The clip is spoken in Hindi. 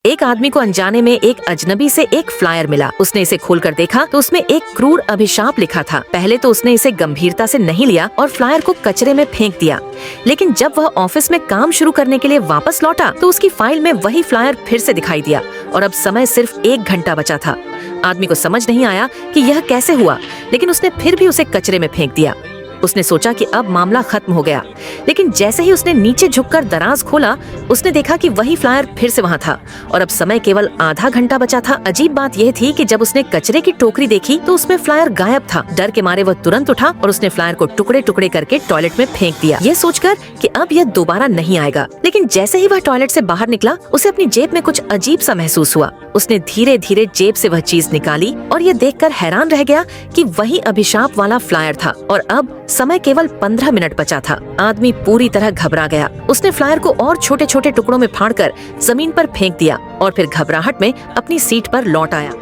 एक आदमी को अनजाने में एक अजनबी से एक फ्लायर मिला। उसने इसे खोलकर देखा तो उसमें एक क्रूर अभिशाप लिखा था। पहले तो उसने इसे गंभीरता से नहीं लिया और फ्लायर को कचरे में फेंक दिया, लेकिन जब वह ऑफिस में काम शुरू करने के लिए वापस लौटा तो उसकी फाइल में वही फ्लायर फिर से दिखाई दिया और अब समय सिर्फ 1 घंटा बचा था। आदमी को समझ नहीं आया कि यह कैसे हुआ, लेकिन उसने फिर भी उसे कचरे में फेंक दिया। उसने सोचा कि अब मामला खत्म हो गया, लेकिन जैसे ही उसने नीचे झुककर दराज खोला, उसने देखा कि वही फ्लायर फिर से वहाँ था और अब समय केवल आधा घंटा बचा था। अजीब बात यह थी कि जब उसने कचरे की टोकरी देखी तो उसमें फ्लायर गायब था। डर के मारे वह तुरंत उठा और उसने फ्लायर को टुकड़े टुकड़े करके टॉयलेट में फेंक दिया, ये सोचकर कि अब यह दोबारा नहीं आएगा। लेकिन जैसे ही वह टॉयलेट से बाहर निकला, उसे अपनी जेब में कुछ अजीब सा महसूस हुआ। उसने धीरे धीरे जेब से वह चीज निकाली और ये देखकर हैरान रह गया कि वही अभिशाप वाला फ्लायर था और अब समय केवल 15 मिनट बचा था। आदमी पूरी तरह घबरा गया। उसने फ्लायर को और छोटे छोटे टुकड़ों में फाड़कर जमीन पर फेंक दिया और फिर घबराहट में अपनी सीट पर लौट आया।